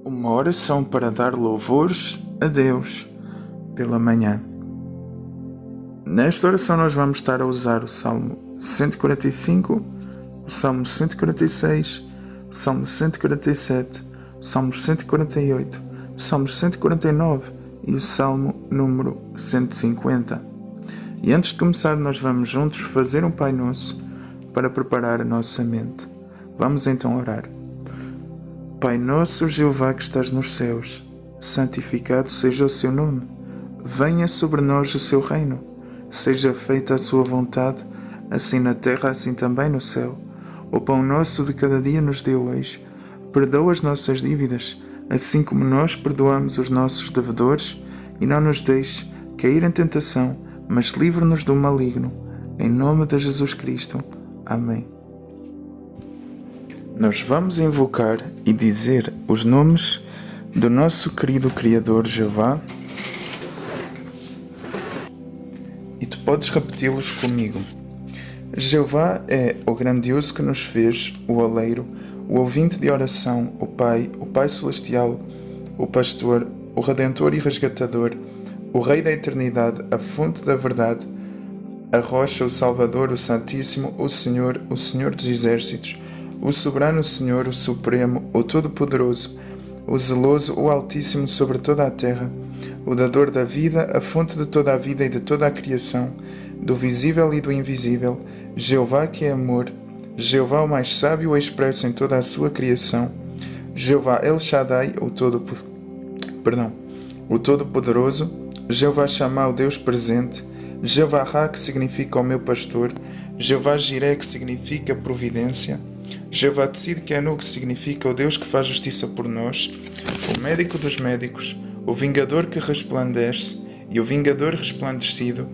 Uma oração para dar louvores a Deus pela manhã. Nesta oração nós vamos estar a usar o Salmo 145, o Salmo 146, o Salmo 147, o Salmo 148, o Salmo 149 e o Salmo número 150. E antes de começar nós vamos juntos fazer um Pai Nosso para preparar a nossa mente. Vamos então orar. Pai nosso, Jeová que estás nos céus, santificado seja o seu nome. Venha sobre nós o seu reino. Seja feita a sua vontade, assim na terra, assim também no céu. O pão nosso de cada dia nos dê hoje. Perdoa as nossas dívidas, assim como nós perdoamos os nossos devedores, e não nos deixes cair em tentação, mas livra-nos do maligno. Em nome de Jesus Cristo. Amém. Nós vamos invocar e dizer os nomes do nosso querido Criador Jeová, e tu podes repeti-los comigo. Jeová é o grandioso que nos fez, o oleiro, o ouvinte de oração, o Pai Celestial, o Pastor, o Redentor e Resgatador, o Rei da Eternidade, a fonte da verdade, a rocha, o Salvador, o Santíssimo, o Senhor dos Exércitos, o Soberano Senhor, o Supremo, o Todo-Poderoso, o Zeloso, o Altíssimo sobre toda a terra, o Dador da vida, a fonte de toda a vida e de toda a criação, do visível e do invisível, Jeová que é amor, Jeová o mais sábio o expresso em toda a sua criação, Jeová El Shaddai, o Todo-Poderoso, Jeová Shammah, o Deus presente, Jeová Ra, que significa o meu pastor, Jeová Jireh, que significa providência, Jeová Tzidkenu, que significa o Deus que faz justiça por nós, o médico dos médicos, o vingador que resplandece e o vingador resplandecido,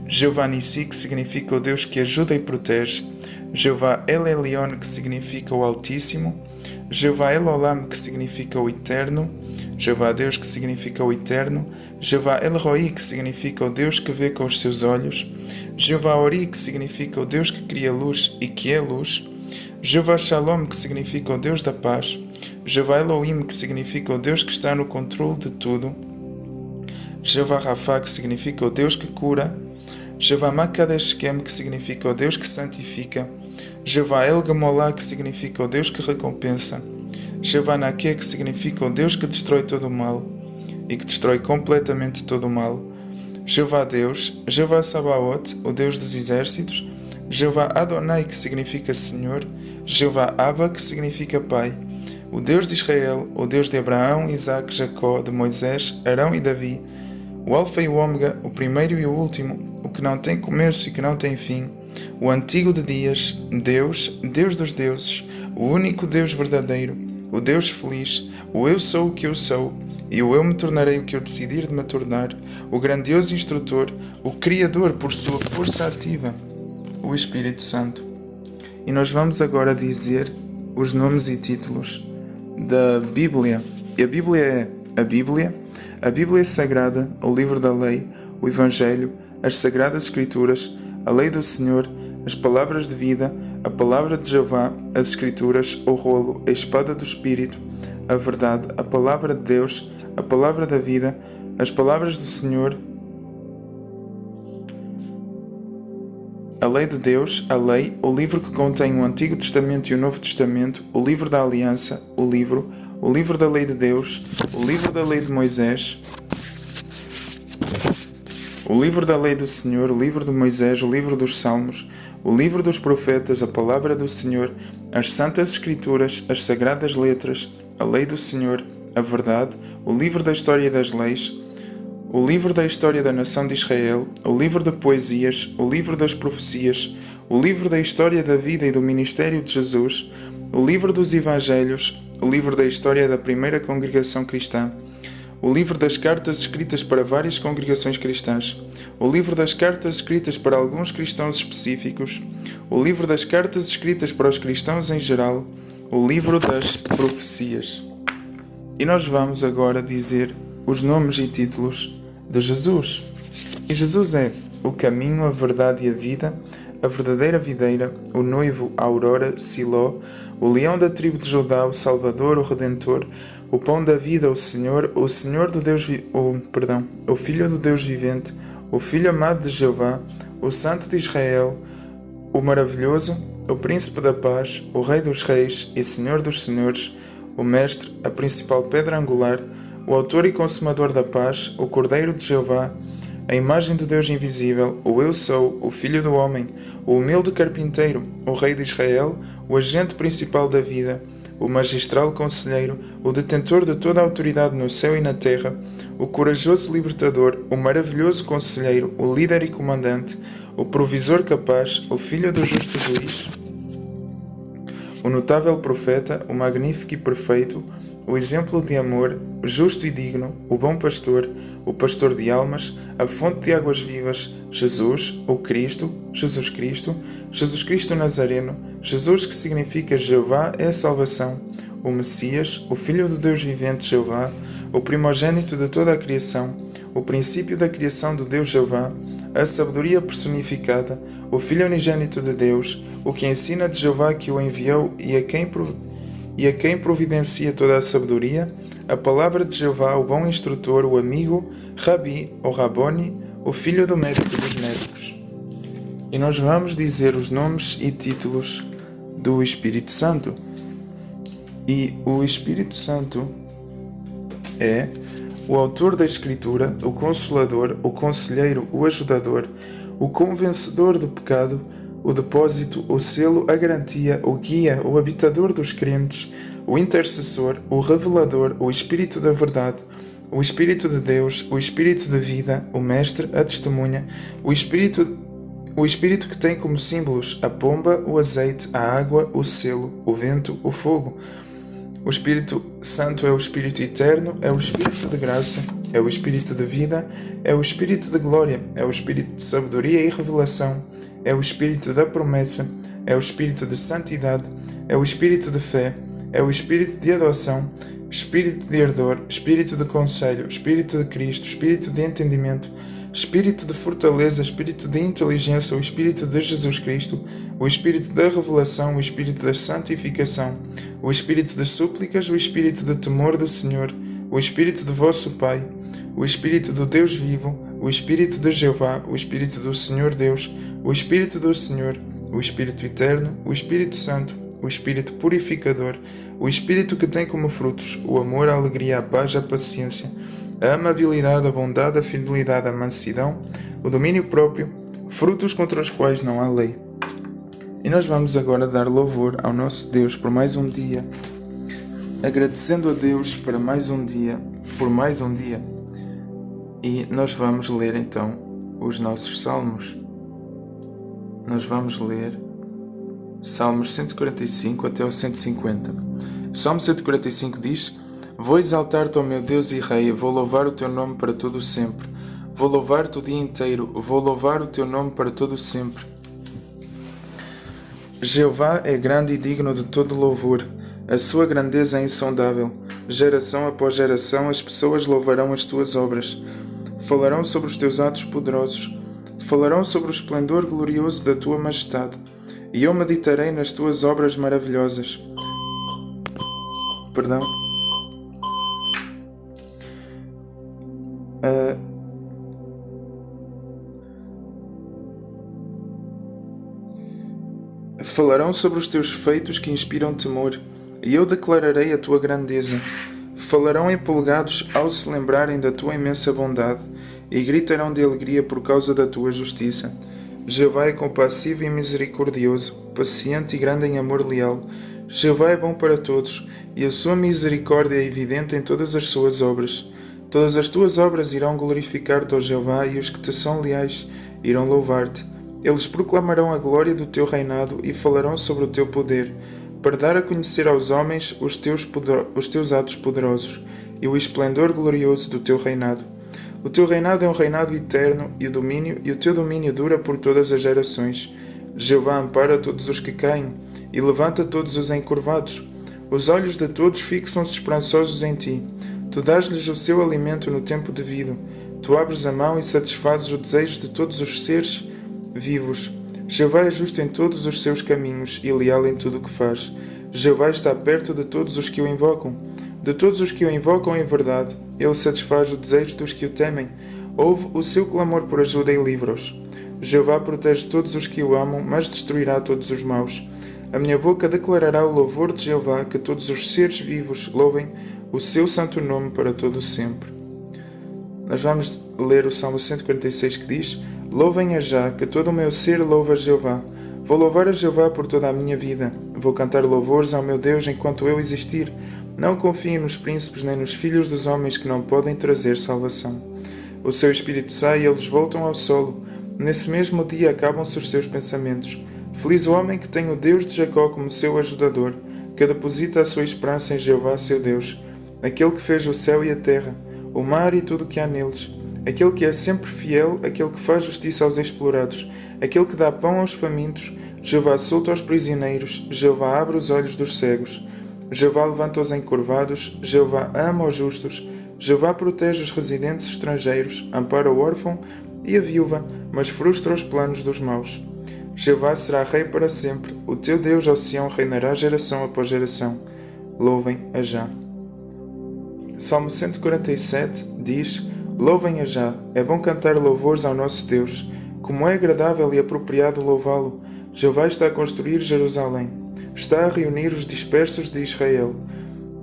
Jeová Nissi, que significa o Deus que ajuda e protege, Jeová El Elyon, que significa o Altíssimo, Jeová El Olam, que significa o Eterno, Jeová Deus, que significa o Eterno, Jeová El Roi, que significa o Deus que vê com os seus olhos, Jeová Ori, que significa o Deus que cria luz e que é luz, Jeová Shalom, que significa o Deus da paz, Jeová Elohim, que significa o Deus que está no controle de tudo, Jeová Rafa, que significa o Deus que cura, Jeová Makadeshkem, que significa o Deus que santifica, Jeová El Gamolá, que significa o Deus que recompensa, Jeová Naque, que significa o Deus que destrói todo o mal e que destrói completamente todo o mal, Jeová Deus, Jeová Sabaoth, o Deus dos exércitos, Jeová Adonai, que significa Senhor, Jeová Abba, que significa Pai, o Deus de Israel, o Deus de Abraão, Isaac, Jacó, de Moisés, Arão e Davi, o Alfa e o Ômega, o primeiro e o último, o que não tem começo e que não tem fim, o antigo de dias, Deus, Deus dos deuses, o único Deus verdadeiro, o Deus feliz, o eu sou o que eu sou, e o eu me tornarei o que eu decidir de me tornar, o grandioso instrutor, o Criador por sua força ativa, o Espírito Santo. E nós vamos agora dizer os nomes e títulos da Bíblia. E a Bíblia é a Bíblia Sagrada, o livro da lei, o Evangelho, as Sagradas Escrituras, a lei do Senhor, as palavras de vida, a palavra de Jeová, as Escrituras, o rolo, a espada do Espírito, a verdade, a palavra de Deus, a palavra da vida, as palavras do Senhor, a lei de Deus, a lei, o livro que contém o Antigo Testamento e o Novo Testamento, o livro da Aliança, o livro da lei de Deus, o livro da lei de Moisés, o livro da lei do Senhor, o livro de Moisés, o livro dos Salmos, o livro dos profetas, a palavra do Senhor, as Santas Escrituras, as Sagradas Letras, a lei do Senhor, a verdade, o livro da história das leis, o livro da história da nação de Israel, o livro de poesias, o livro das profecias, o livro da história da vida e do ministério de Jesus, o livro dos Evangelhos, o livro da história da primeira congregação cristã, o livro das cartas escritas para várias congregações cristãs, o livro das cartas escritas para alguns cristãos específicos, o livro das cartas escritas para os cristãos em geral, o livro das profecias. E nós vamos agora dizer os nomes e títulos de Jesus. E Jesus é o caminho, a verdade e a vida, a verdadeira videira, o noivo, a aurora, Siló, o leão da tribo de Judá, o Salvador, o Redentor, o pão da vida, o Senhor do Deus, o Filho do Deus vivente, o Filho amado de Jeová, o Santo de Israel, o maravilhoso, o Príncipe da paz, o Rei dos reis e Senhor dos senhores, o Mestre, a principal pedra angular, o Autor e Consumador da paz, o Cordeiro de Jeová, a imagem do Deus invisível, o Eu Sou, o Filho do Homem, o humilde carpinteiro, o Rei de Israel, o agente principal da vida, o magistral conselheiro, o detentor de toda a autoridade no céu e na terra, o corajoso libertador, o maravilhoso conselheiro, o líder e comandante, o provisor capaz, o filho do justo juiz, o notável profeta, o magnífico e perfeito, o exemplo de amor, justo e digno, o bom pastor, o pastor de almas, a fonte de águas vivas, Jesus, o Cristo, Jesus Cristo Nazareno, Jesus que significa Jeová é a salvação, o Messias, o Filho do Deus vivente Jeová, o primogênito de toda a criação, o princípio da criação do Deus Jeová, a sabedoria personificada, o Filho unigênito de Deus, o que ensina de Jeová que o enviou e a quem providencia toda a sabedoria, a palavra de Jeová, o bom instrutor, o amigo, Rabi, ou Raboni, o filho do médico dos médicos. E nós vamos dizer os nomes e títulos do Espírito Santo. E o Espírito Santo é o autor da Escritura, o Consolador, o Conselheiro, o Ajudador, o Convencedor do pecado, o depósito, o selo, a garantia, o guia, o habitador dos crentes, o intercessor, o revelador, o Espírito da verdade, o Espírito de Deus, o Espírito da vida, o Mestre, a testemunha, o Espírito que tem como símbolos a pomba, o azeite, a água, o selo, o vento, o fogo. O Espírito Santo é o Espírito eterno, é o Espírito de graça, é o Espírito de vida, é o Espírito de glória, é o Espírito de sabedoria e revelação, é o Espírito da promessa, é o Espírito de santidade, é o Espírito de fé, é o Espírito de adoção, Espírito de ardor, Espírito de conselho, Espírito de Cristo, Espírito de entendimento, Espírito de fortaleza, Espírito de inteligência, o Espírito de Jesus Cristo, o Espírito da revelação, o Espírito da santificação, o Espírito de súplicas, o Espírito de temor do Senhor, o Espírito de vosso Pai, o Espírito do Deus vivo, o Espírito de Jeová, o Espírito do Senhor Deus, o Espírito do Senhor, o Espírito eterno, o Espírito Santo, o Espírito purificador, o Espírito que tem como frutos o amor, a alegria, a paz, a paciência, a amabilidade, a bondade, a fidelidade, a mansidão, o domínio próprio, frutos contra os quais não há lei. E nós vamos agora dar louvor ao nosso Deus por mais um dia, agradecendo a Deus por mais um dia. E nós vamos ler então os nossos salmos. Nós vamos ler Salmos 145 até o 150. Salmo 145 diz: Vou exaltar-te, ó meu Deus e Rei, vou louvar o teu nome para todo o sempre. Vou louvar-te o dia inteiro, vou louvar o teu nome para todo o sempre. Jeová é grande e digno de todo louvor, a sua grandeza é insondável. Geração após geração as pessoas louvarão as tuas obras. Falarão sobre os teus atos poderosos, falarão sobre o esplendor glorioso da tua majestade. E eu meditarei nas tuas obras maravilhosas. Falarão sobre os teus feitos que inspiram temor, e eu declararei a tua grandeza. Falarão empolgados ao se lembrarem da tua imensa bondade, e gritarão de alegria por causa da tua justiça. Jeová é compassivo e misericordioso, paciente e grande em amor leal. Jeová é bom para todos, e a sua misericórdia é evidente em todas as suas obras. Todas as tuas obras irão glorificar-te, ó Jeová, e os que te são leais irão louvar-te. Eles proclamarão a glória do teu reinado e falarão sobre o teu poder, para dar a conhecer aos homens os teus atos poderosos e o esplendor glorioso do teu reinado. O teu reinado é um reinado eterno, e o teu domínio dura por todas as gerações. Jeová ampara todos os que caem e levanta todos os encurvados. Os olhos de todos fixam-se esperançosos em ti. Tu dás-lhes o seu alimento no tempo devido. Tu abres a mão e satisfazes o desejo de todos os seres vivos. Jeová é justo em todos os seus caminhos e leal em tudo o que faz. Jeová está perto de todos os que o invocam. De todos os que o invocam em verdade, ele satisfaz o desejo dos que o temem. Ouve o seu clamor por ajuda e livra-os. Jeová protege todos os que o amam, mas destruirá todos os maus. A minha boca declarará o louvor de Jeová, que todos os seres vivos louvem o seu santo nome para todo o sempre. Nós vamos ler o Salmo 146 que diz: Louvem a Já, que todo o meu ser louva a Jeová. Vou louvar a Jeová por toda a minha vida. Vou cantar louvores ao meu Deus enquanto eu existir. Não confiem nos príncipes nem nos filhos dos homens que não podem trazer salvação. O seu espírito sai e eles voltam ao solo. Nesse mesmo dia acabam-se os seus pensamentos. Feliz o homem que tem o Deus de Jacó como seu ajudador, que deposita a sua esperança em Jeová, seu Deus, aquele que fez o céu e a terra, o mar e tudo o que há neles, aquele que é sempre fiel, aquele que faz justiça aos explorados, aquele que dá pão aos famintos. Jeová solta aos prisioneiros, Jeová abre os olhos dos cegos, Jeová levanta os encurvados, Jeová ama os justos, Jeová protege os residentes estrangeiros, ampara o órfão e a viúva, mas frustra os planos dos maus. Jeová será rei para sempre, o teu Deus, ó Sião, reinará geração após geração. Louvem a Já. Salmo 147 diz: Louvem a Já, é bom cantar louvores ao nosso Deus. Como é agradável e apropriado louvá-lo. Jeová está a construir Jerusalém, está a reunir os dispersos de Israel.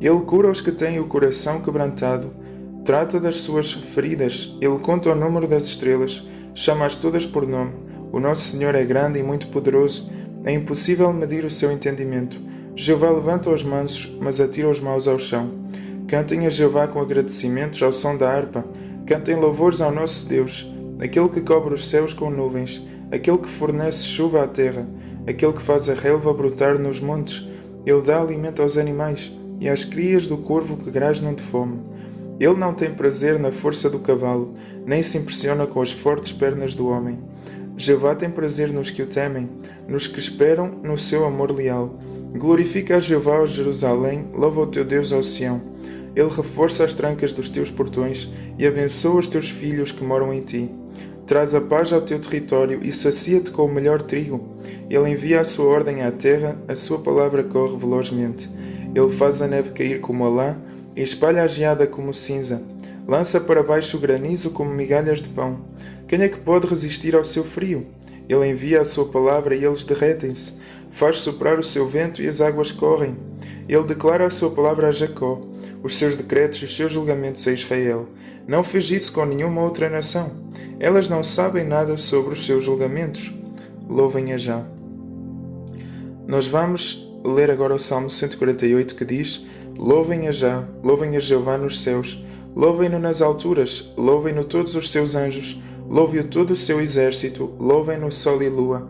Ele cura os que têm o coração quebrantado, trata das suas feridas, ele conta o número das estrelas, chama-as todas por nome. O nosso Senhor é grande e muito poderoso, é impossível medir o seu entendimento. Jeová levanta os mansos, mas atira os maus ao chão. Cantem a Jeová com agradecimentos ao som da harpa, cantem louvores ao nosso Deus, aquele que cobre os céus com nuvens, aquele que fornece chuva à terra, aquele que faz a relva brotar nos montes. Ele dá alimento aos animais e às crias do corvo que grasnam de fome. Ele não tem prazer na força do cavalo, nem se impressiona com as fortes pernas do homem. Jeová tem prazer nos que o temem, nos que esperam no seu amor leal. Glorifica a Jeová, ó Jerusalém, louva o teu Deus, ó Sião. Ele reforça as trancas dos teus portões e abençoa os teus filhos que moram em ti. Traz a paz ao teu território e sacia-te com o melhor trigo. Ele envia a sua ordem à terra, a sua palavra corre velozmente. Ele faz a neve cair como a lã e espalha a geada como cinza. Lança para baixo o granizo como migalhas de pão. Quem é que pode resistir ao seu frio? Ele envia a sua palavra e eles derretem-se. Faz soprar o seu vento e as águas correm. Ele declara a sua palavra a Jacó, os seus decretos e os seus julgamentos a Israel. Não fez isso com nenhuma outra nação. Elas não sabem nada sobre os seus julgamentos. Louvem a Já. Nós vamos ler agora o Salmo 148 que diz: Louvem a Já, louvem a Jeová nos céus, louvem-no nas alturas, louvem-no todos os seus anjos, louve-o todo o seu exército, louvem-no sol e lua,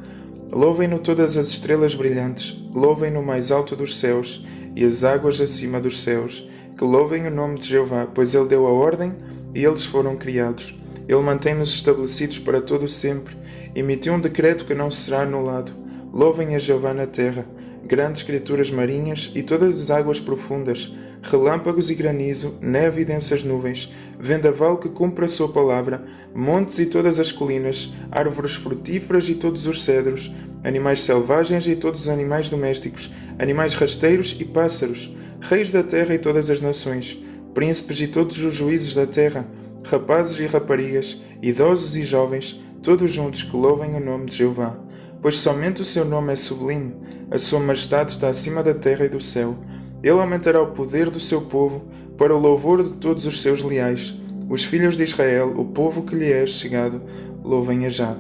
louvem-no todas as estrelas brilhantes, louvem-no mais alto dos céus e as águas acima dos céus, que louvem o nome de Jeová, pois ele deu a ordem e eles foram criados. Ele mantém-nos estabelecidos para todo o sempre, emitiu um decreto que não será anulado. Louvem a Jeová na terra, grandes criaturas marinhas e todas as águas profundas, relâmpagos e granizo, neve e densas nuvens, vendaval que cumpre a sua palavra, montes e todas as colinas, árvores frutíferas e todos os cedros, animais selvagens e todos os animais domésticos, animais rasteiros e pássaros, reis da terra e todas as nações, príncipes e todos os juízes da terra, rapazes e raparigas, idosos e jovens, todos juntos que louvem o nome de Jeová. Pois somente o seu nome é sublime, a sua majestade está acima da terra e do céu. Ele aumentará o poder do seu povo para o louvor de todos os seus leais. Os filhos de Israel, o povo que lhe é chegado, louvem a Já.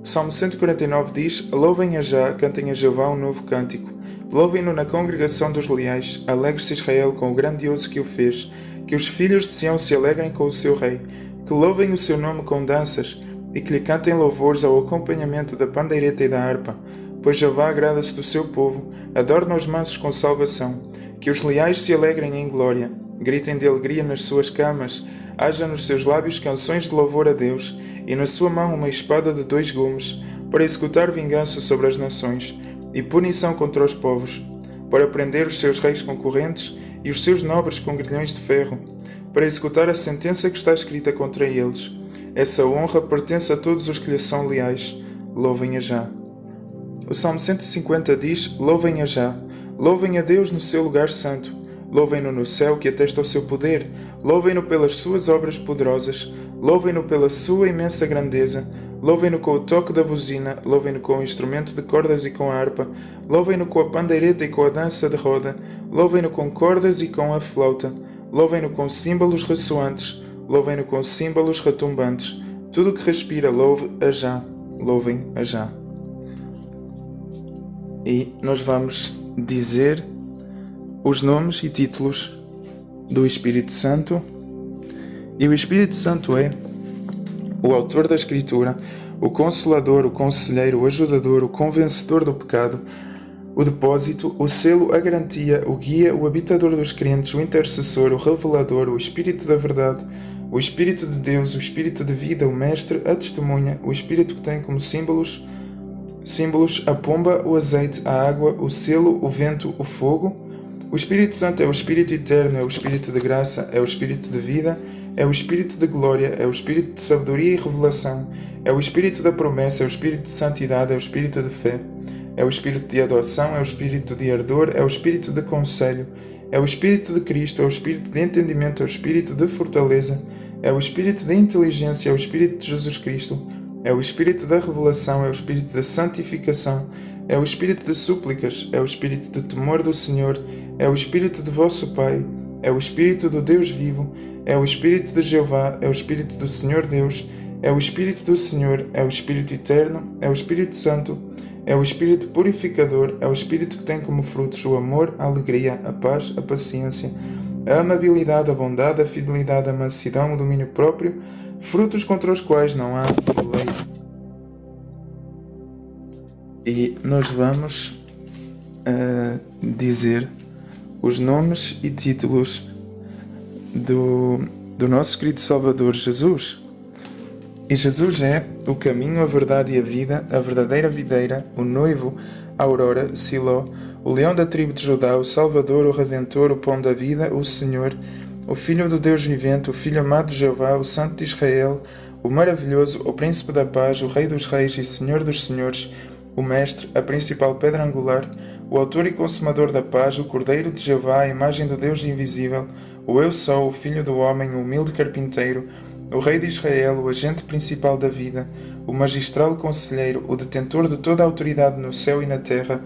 Salmo 149 diz: Louvem a Já, cantem a Jeová um novo cântico. Louvem-no na congregação dos leais, alegre-se Israel com o grandioso que o fez. Que os filhos de Sião se alegrem com o seu rei. Que louvem o seu nome com danças e que lhe cantem louvores ao acompanhamento da pandeireta e da harpa. Pois Jeová agrada-se do seu povo, adorna os mansos com salvação. Que os leais se alegrem em glória, gritem de alegria nas suas camas, haja nos seus lábios canções de louvor a Deus, e na sua mão uma espada de 2 gumes, para executar vingança sobre as nações, e punição contra os povos, para prender os seus reis concorrentes e os seus nobres com grilhões de ferro, para executar a sentença que está escrita contra eles. Essa honra pertence a todos os que lhe são leais. Louvem a Já. O Salmo 150 diz: Louvem a Já, Louvem a Deus no seu lugar santo. Louvem-no no céu que atesta o seu poder. Louvem-no pelas suas obras poderosas. Louvem-no pela sua imensa grandeza. Louvem-no com o toque da buzina. Louvem-no com o instrumento de cordas e com a harpa. Louvem-no com a pandeireta e com a dança de roda. Louvem-no com cordas e com a flauta. Louvem-no com símbolos ressoantes. Louvem-no com símbolos retumbantes. Tudo o que respira, louve a já. Louvem a já. E nós vamos dizer os nomes e títulos do Espírito Santo. E o Espírito Santo é o autor da Escritura, o Consolador, o Conselheiro, o Ajudador, o Convencedor do pecado, o depósito, o selo, a garantia, o guia, o habitador dos crentes, o intercessor, o revelador, o Espírito da verdade, o Espírito de Deus, o Espírito de vida, o Mestre, a testemunha, o Espírito que tem como símbolos a pomba, o azeite, a água, o selo, o vento, o fogo. O Espírito Santo é o Espírito eterno, é o Espírito de graça, é o Espírito de vida, é o Espírito de glória, é o Espírito de sabedoria e revelação, é o Espírito da promessa, é o Espírito de santidade, é o Espírito de fé, é o Espírito de adoção, é o Espírito de ardor, é o Espírito de conselho, é o Espírito de Cristo, é o Espírito de entendimento, é o Espírito de fortaleza, é o Espírito de inteligência, é o Espírito de Jesus Cristo, é o Espírito da revelação, é o Espírito da santificação, é o Espírito de súplicas, é o Espírito de temor do Senhor, é o Espírito de vosso Pai, é o Espírito do Deus vivo, é o Espírito de Jeová, é o Espírito do Senhor Deus, é o Espírito do Senhor, é o Espírito eterno, é o Espírito Santo, é o Espírito purificador, é o Espírito que tem como frutos o amor, a alegria, a paz, a paciência, a amabilidade, a bondade, a fidelidade, a mansidão, o domínio próprio, frutos contra os quais não há lei. E nós vamos dizer os nomes e títulos do nosso querido Salvador Jesus. E Jesus é o caminho, a verdade e a vida, a verdadeira videira, o noivo, a aurora, Siló, o leão da tribo de Judá, o Salvador, o Redentor, o pão da vida, o Senhor, o Filho do Deus vivente, o Filho amado de Jeová, o Santo de Israel, o maravilhoso, o Príncipe da paz, o Rei dos reis e Senhor dos senhores, o Mestre, a principal pedra angular, o autor e consumador da paz, o Cordeiro de Jeová, a imagem do Deus invisível, o Eu Sou, o Filho do Homem, o humilde carpinteiro, o Rei de Israel, o agente principal da vida, o magistral conselheiro, o detentor de toda a autoridade no céu e na terra,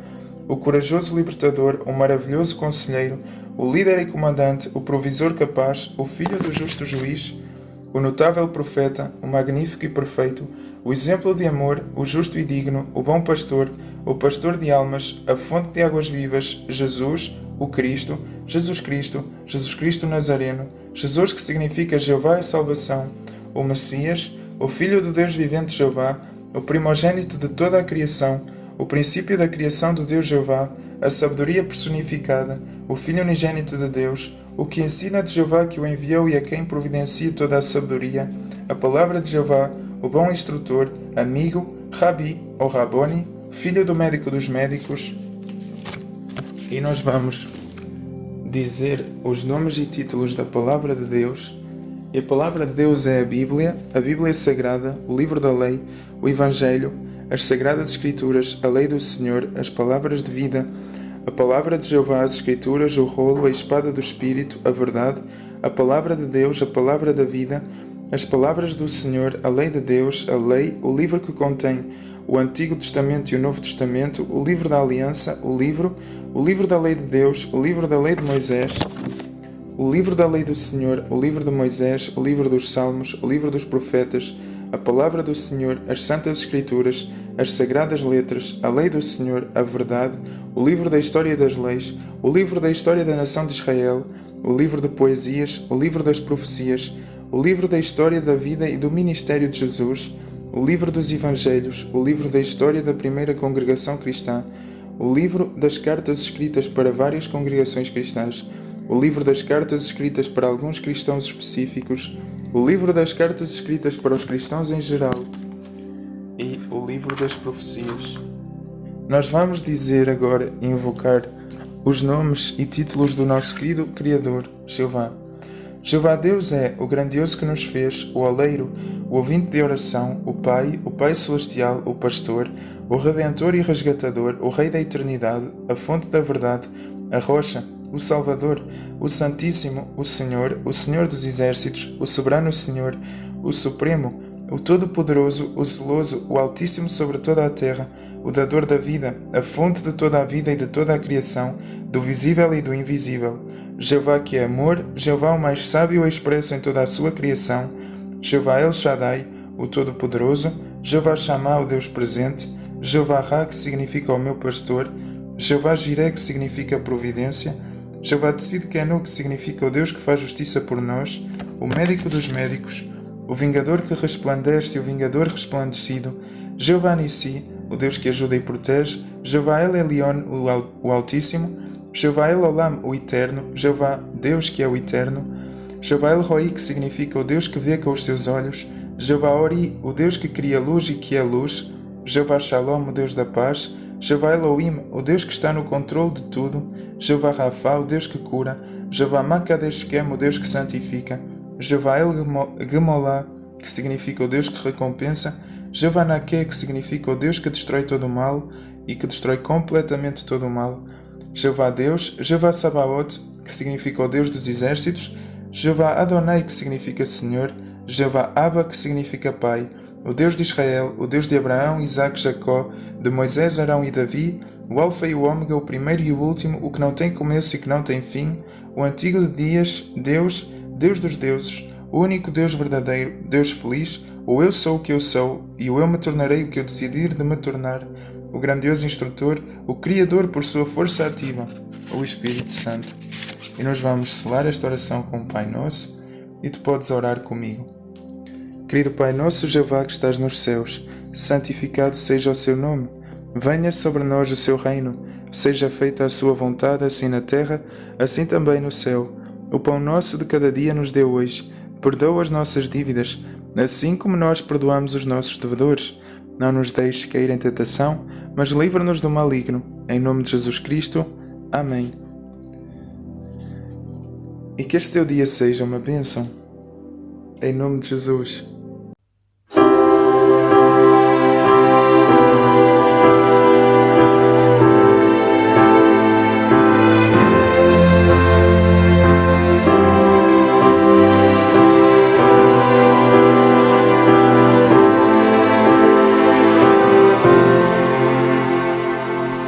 o corajoso libertador, o maravilhoso conselheiro, o líder e comandante, o provisor capaz, o filho do justo juiz, o notável profeta, o magnífico e perfeito, o exemplo de amor, o justo e digno, o bom pastor, o pastor de almas, a fonte de águas vivas, Jesus, o Cristo, Jesus Cristo Nazareno, Jesus que significa Jeová é salvação, o Messias, o Filho do Deus vivente Jeová, o primogênito de toda a criação, o princípio da criação do Deus Jeová, a sabedoria personificada, o Filho unigênito de Deus, o que ensina de Jeová que o enviou e a quem providencia toda a sabedoria, a palavra de Jeová, o bom instrutor, amigo, Rabi ou Raboni, filho do médico dos médicos. E nós vamos dizer os nomes e títulos da Palavra de Deus. E a Palavra de Deus é a Bíblia Sagrada, o livro da lei, o Evangelho, as Sagradas Escrituras, a lei do Senhor, as palavras de vida, a Palavra de Jeová, as Escrituras, o rolo, a espada do Espírito, a verdade, a Palavra de Deus, a Palavra da vida, as palavras do Senhor, a lei de Deus, a lei, o livro que contém o Antigo Testamento e o Novo Testamento, o livro da Aliança, o livro da lei de Deus, o livro da lei de Moisés, o livro da lei do Senhor, o livro de Moisés, o livro dos Salmos, o livro dos profetas, a palavra do Senhor, as Santas Escrituras, as Sagradas Letras, a lei do Senhor, a verdade, o livro da história das leis, o livro da história da nação de Israel, o livro de poesias, o livro das profecias, o livro da história da vida e do ministério de Jesus, o livro dos Evangelhos, o livro da história da primeira congregação cristã, o livro das cartas escritas para várias congregações cristãs, o livro das cartas escritas para alguns cristãos específicos, o livro das cartas escritas para os cristãos em geral e o livro das profecias. Nós vamos dizer agora, invocar os nomes e títulos do nosso querido Criador, Jeová. Jeová Deus é o grandioso que nos fez, o oleiro, o ouvinte de oração, o Pai celestial, o pastor, o Redentor e resgatador, o Rei da eternidade, a fonte da verdade, a rocha, o Salvador, o Santíssimo, o Senhor dos exércitos, o soberano Senhor, o Supremo, o Todo-Poderoso, o Zeloso, o Altíssimo sobre toda a terra, o Dador da vida, a fonte de toda a vida e de toda a criação, do visível e do invisível. Jeová que é amor, Jeová o mais sábio e expresso em toda a sua criação, Jeová El Shaddai, o Todo-Poderoso, Jeová Shammah, o Deus presente, Jeová Ra, que significa o meu pastor, Jeová Jireh, que significa providência, Jeová Tzidkenu, que significa o Deus que faz justiça por nós, o médico dos médicos, o vingador que resplandece e o vingador resplandecido, Jeová Nissi, o Deus que ajuda e protege, Jeová El Elyon, o Altíssimo, Jeová El Olam, o Eterno, Jeová Deus que é o Eterno, Jeová El Roi, que significa o Deus que vê com os seus olhos, Jeová Ori, o Deus que cria luz e que é luz, Jeová Shalom, o Deus da paz, Jeová Elohim, o Deus que está no controle de tudo, Jeová Rafa, o Deus que cura, Jeová Makadeshkem, o Deus que santifica, Jeová El Gemolá, que significa o Deus que recompensa, Jeová Naké, que significa o Deus que destrói todo o mal e que destrói completamente todo o mal, Jeová Deus, Jeová Sabaoth, que significa o Deus dos exércitos, Jeová Adonai, que significa Senhor, Jeová Abba, que significa Pai, o Deus de Israel, o Deus de Abraão, Isaque, Jacó, de Moisés, Arão e Davi, o Alfa e o Ômega, o primeiro e o último, o que não tem começo e que não tem fim, o antigo de dias, Deus, Deus dos deuses, o único Deus verdadeiro, Deus feliz, o eu sou o que eu sou, e o eu me tornarei o que eu decidir de me tornar, o grandioso instrutor, o Criador por sua força ativa, o Espírito Santo. E nós vamos selar esta oração com o Pai Nosso, e tu podes orar comigo. Querido Pai Nosso, Jeová que estás nos céus, santificado seja o seu nome. Venha sobre nós o seu reino. Seja feita a sua vontade, assim na terra, assim também no céu. O pão nosso de cada dia nos dê hoje. Perdoa as nossas dívidas, assim como nós perdoamos os nossos devedores. Não nos deixes cair em tentação, mas livra-nos do maligno. Em nome de Jesus Cristo. Amém. E que este teu dia seja uma bênção. Em nome de Jesus.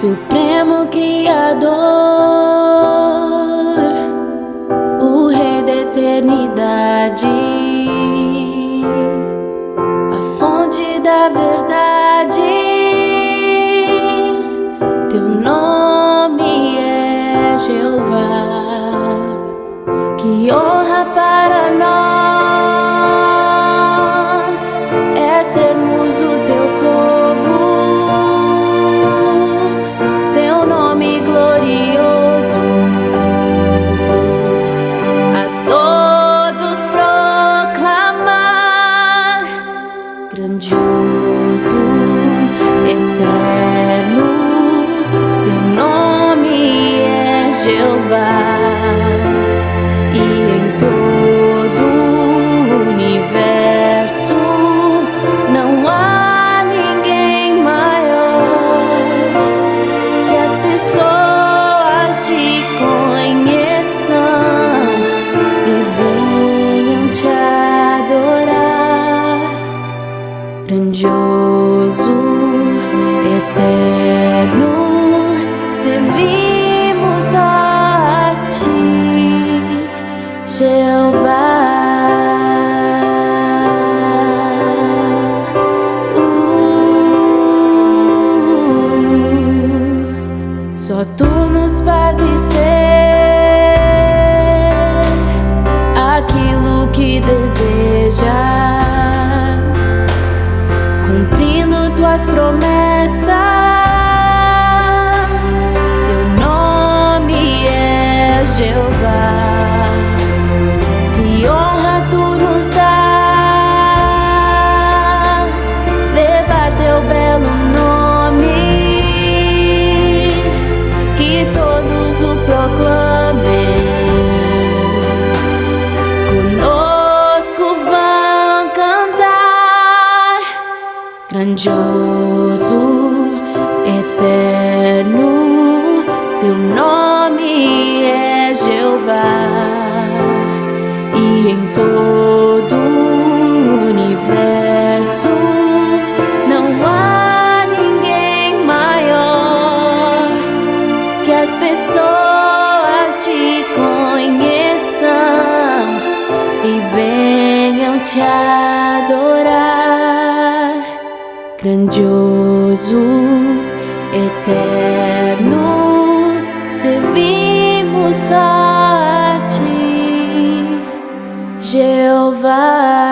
Supremo Criador, o Rei da eternidade, a fonte da verdade, teu nome é Jeová, que honra para nós é sermos o teu povo. Grandioso, eterno, teu nome é Jeová, e em todo o universo não há ninguém maior, que as pessoas te conheçam e venham te adorar. Grandioso, eterno, servimos a ti, Jeová. Só tu nos fazes ser aquilo que desejas, cumprindo tuas promessas. Teu nome é Jeová, que grandioso, eterno, teu nome é Jeová, e em todo o universo não há ninguém maior. Que as pessoas te conheçam e venham te adorar. Grandioso, eterno, servimos só a ti, Jeová.